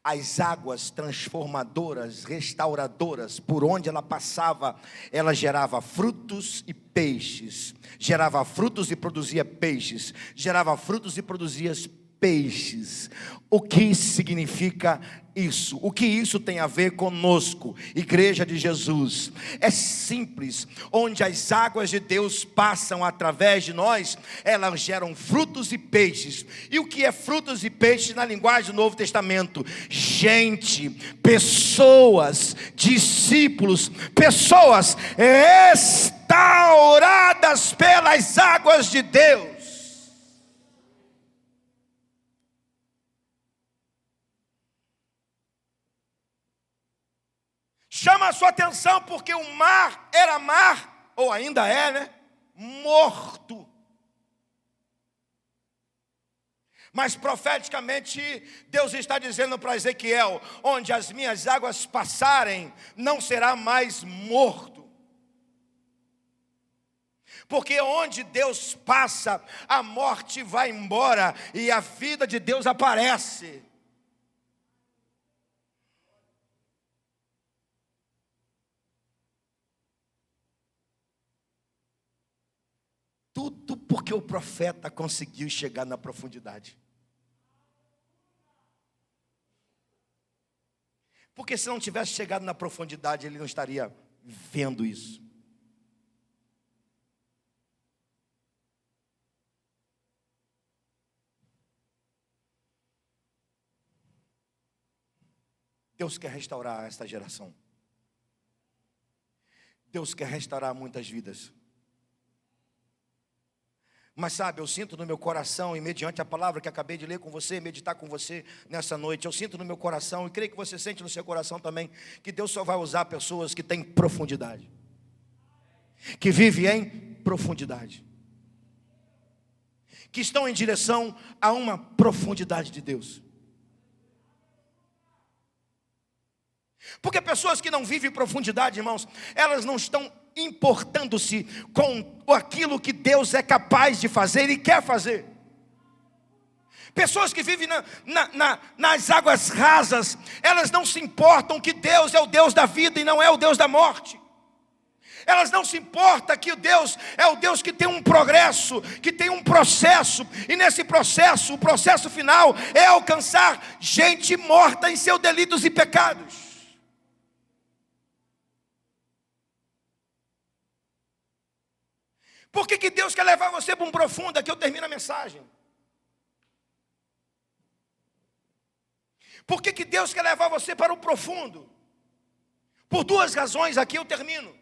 As águas transformadoras, restauradoras, por onde ela passava, ela gerava frutos e peixes. Gerava frutos e produzia peixes. Gerava frutos e produzia peixes. O que significa isso? O que isso tem a ver conosco, Igreja de Jesus? É simples. Onde as águas de Deus passam através de nós, elas geram frutos e peixes. E o que é frutos e peixes na linguagem do Novo Testamento? Gente, pessoas, discípulos, pessoas restauradas pelas águas de Deus. Chama a sua atenção porque o mar era mar, ou ainda é, né? Morto. Mas profeticamente Deus está dizendo para Ezequiel: onde as minhas águas passarem, não será mais morto. Porque onde Deus passa, a morte vai embora e a vida de Deus aparece. Tudo porque o profeta conseguiu chegar na profundidade. Porque se não tivesse chegado na profundidade, ele não estaria vendo isso. Deus quer restaurar esta geração. Deus quer restaurar muitas vidas. Mas sabe, eu sinto no meu coração, e mediante a palavra que acabei de ler com você, meditar com você nessa noite, eu sinto no meu coração, e creio que você sente no seu coração também, que Deus só vai usar pessoas que têm profundidade, que vivem em profundidade, que estão em direção a uma profundidade de Deus. Porque pessoas que não vivem profundidade, irmãos, elas não estão importando-se com aquilo que Deus é capaz de fazer e quer fazer. Pessoas que vivem nas águas rasas, elas não se importam que Deus é o Deus da vida e não é o Deus da morte. Elas não se importam que o Deus é o Deus que tem um progresso, que tem um processo, e nesse processo, o processo final é alcançar gente morta em seus delitos e pecados. Por que Deus quer levar você para um profundo? Aqui eu termino a mensagem. Por que Deus quer levar você para um profundo? Por duas razões, aqui eu termino.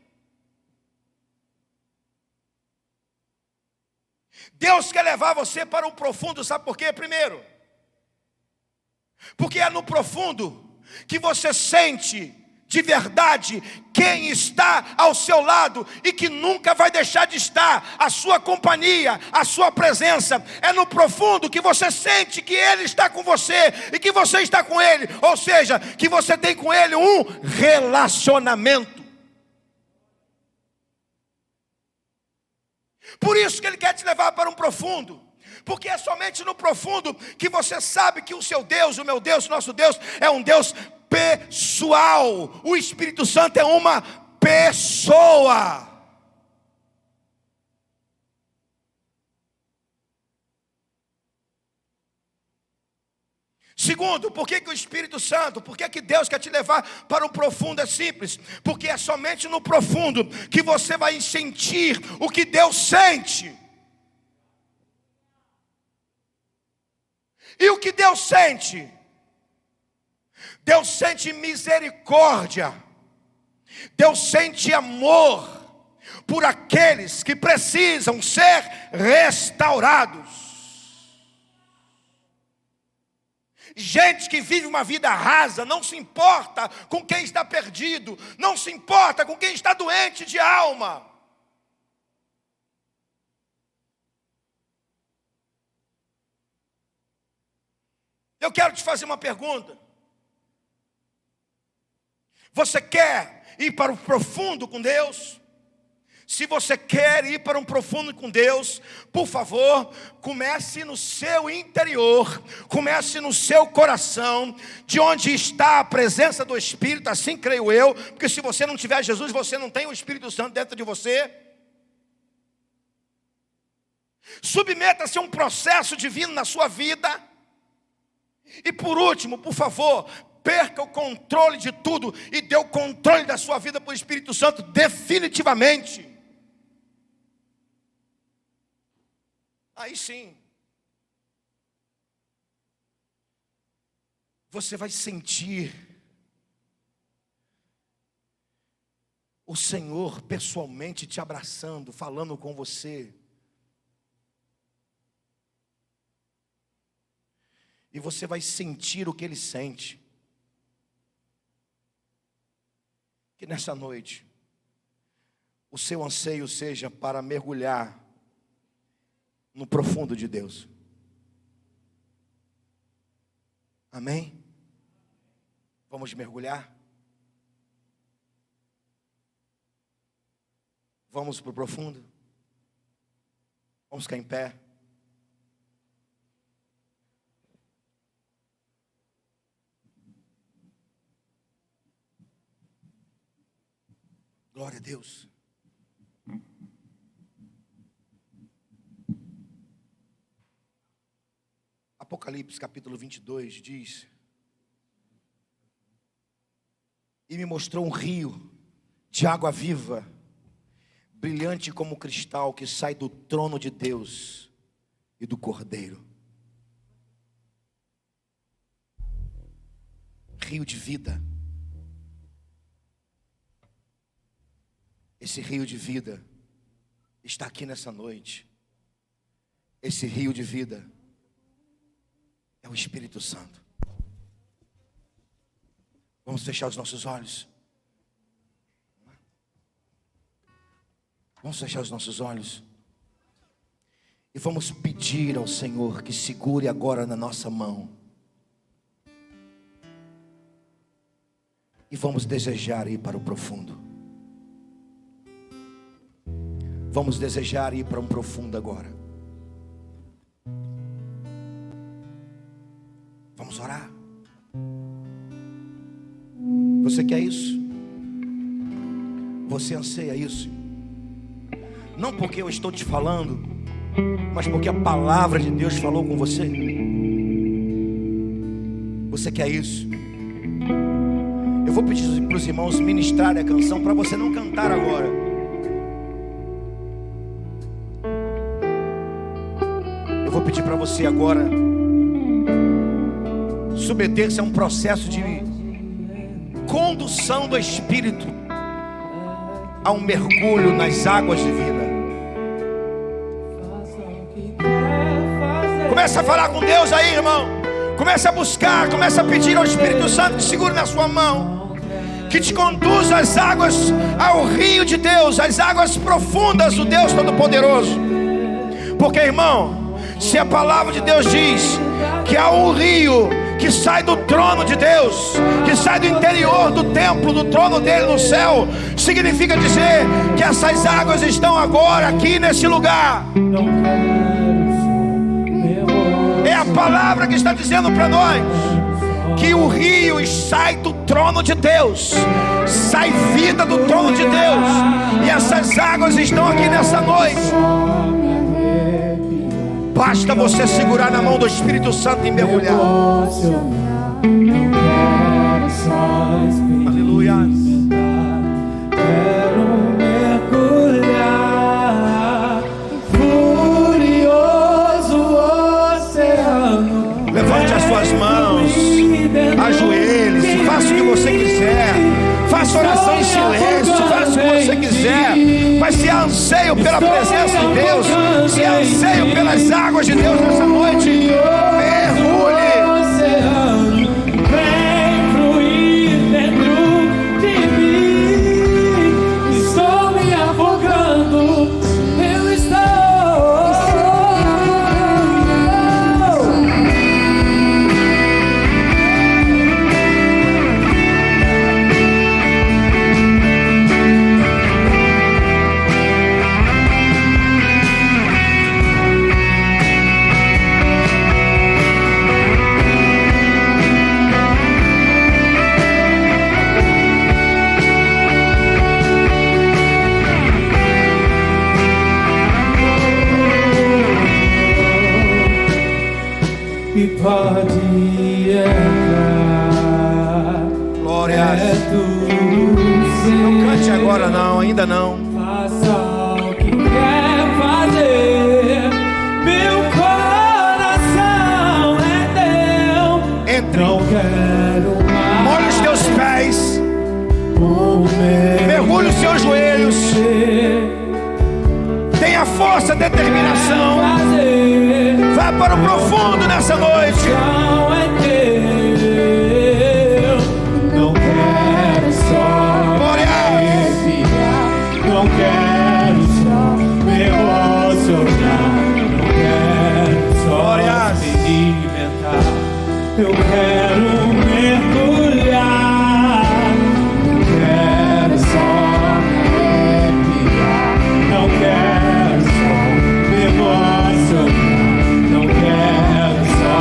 Deus quer levar você para um profundo, sabe por quê? Primeiro, porque é no profundo que você sente de verdade quem está ao seu lado e que nunca vai deixar de estar, a sua companhia, a sua presença. É no profundo que você sente que Ele está com você e que você está com Ele, ou seja, que você tem com Ele um relacionamento. Por isso que Ele quer te levar para um profundo, porque é somente no profundo que você sabe que o seu Deus, o meu Deus, o nosso Deus é um Deus pessoal. O Espírito Santo é uma pessoa. Segundo, por que o Espírito Santo, por que Deus quer te levar para o profundo? É simples, porque é somente no profundo que você vai sentir o que Deus sente. E o que Deus sente? Deus sente misericórdia, Deus sente amor por aqueles que precisam ser restaurados. Gente que vive uma vida rasa, não se importa com quem está perdido, não se importa com quem está doente de alma. Eu quero te fazer uma pergunta. Você quer ir para o profundo com Deus? Se você quer ir para um profundo com Deus, por favor, comece no seu interior, comece no seu coração, de onde está a presença do Espírito, assim creio eu, porque se você não tiver Jesus, você não tem o Espírito Santo dentro de você. Submeta-se a um processo divino na sua vida. E por último, por favor, perca o controle de tudo e dê o controle da sua vida para o Espírito Santo definitivamente. Aí sim, você vai sentir o Senhor pessoalmente te abraçando, falando com você. E você vai sentir o que Ele sente. Que nessa noite, o seu anseio seja para mergulhar no profundo de Deus. Amém? Vamos mergulhar? Vamos para o profundo? Vamos ficar em pé? Glória a Deus. Apocalipse capítulo 22 diz: e me mostrou um rio de água viva, brilhante como cristal, que sai do trono de Deus e do Cordeiro. Rio de vida. Esse rio de vida está aqui nessa noite. Esse rio de vida é o Espírito Santo. Vamos fechar os nossos olhos. Vamos fechar os nossos olhos. E vamos pedir ao Senhor que segure agora na nossa mão. E vamos desejar ir para o profundo. Vamos desejar ir para um profundo agora. Vamos orar. Você quer isso? Você anseia isso? Não porque eu estou te falando, mas porque a palavra de Deus falou com você. Você quer isso? Eu vou pedir para os irmãos ministrarem a canção, para você não cantar agora. Eu vou pedir para você agora submeter-se a um processo de condução do Espírito a um mergulho nas águas de vida. Começa a falar com Deus aí, irmão. Começa a buscar, começa a pedir ao Espírito Santo que segure na sua mão, que te conduza às águas, ao rio de Deus, às águas profundas do Deus Todo-Poderoso. Porque, irmão, se a palavra de Deus diz que há um rio que sai do trono de Deus, que sai do interior do templo, do trono dele no céu, significa dizer que essas águas estão agora aqui nesse lugar. É a palavra que está dizendo para nós que o rio sai do trono de Deus, sai vida do trono de Deus, e essas águas estão aqui nessa noite. Basta você segurar na mão do Espírito Santo e mergulhar. Aleluia. Quero mergulhar, furioso oceano. Levante as suas mãos, ajoelhe-se, faça o que você quiser, faça oração em silêncio, faça o que você quiser. Mas se há anseio pela presença de Deus, se há anseio pelas águas de Deus nessa noite, mergulhe. Vem fluir dentro de mim. Estou me afogando, eu estou. E pode entrar. Glória a Deus. Não Não cante agora não, ainda não. Faça o que quer fazer. Meu coração é teu. Entre, Não quero mais. molhe os teus pés, mergulhe os seus joelhos, tenha força, determinação. Vá para o profundo nessa noite. Não quero só respirar, não quero só me emocionar, não quero só experimentar, eu quero mergulhar, não quero só respirar, não quero só me emocionar. Não quero só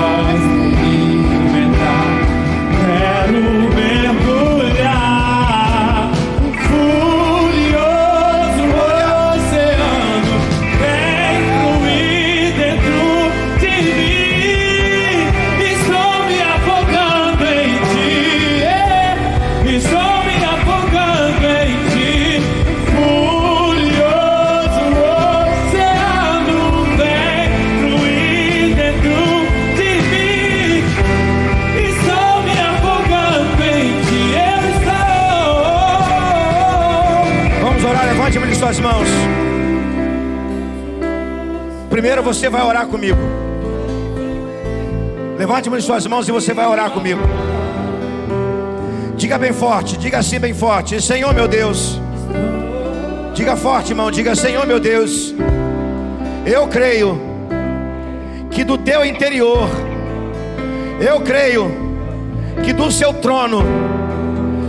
Levante uma de suas mãos. Primeiro você vai orar comigo. Levante uma de suas mãos e você vai orar comigo. Diga bem forte, diga assim bem forte: Senhor meu Deus. Diga forte, irmão, diga: Senhor meu Deus, eu creio que do teu interior, eu creio que do seu trono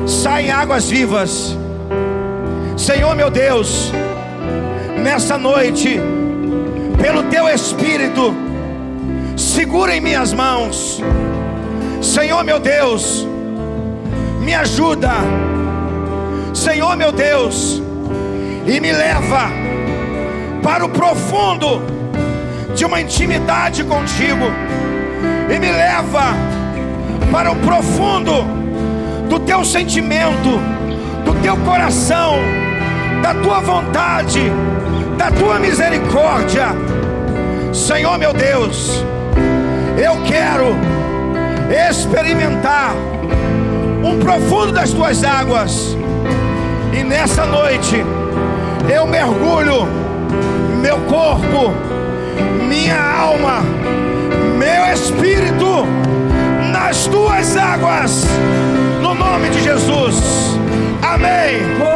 saem águas vivas. Senhor meu Deus, nessa noite, pelo teu Espírito, segura em minhas mãos. Senhor meu Deus, me ajuda, Senhor meu Deus, e me leva para o profundo de uma intimidade contigo, e me leva para o profundo do teu sentimento, do teu coração, da tua vontade, da tua misericórdia. Senhor meu Deus, eu quero experimentar um profundo das tuas águas, e nessa noite eu mergulho meu corpo, minha alma, meu espírito nas tuas águas, no nome de Jesus. Amém.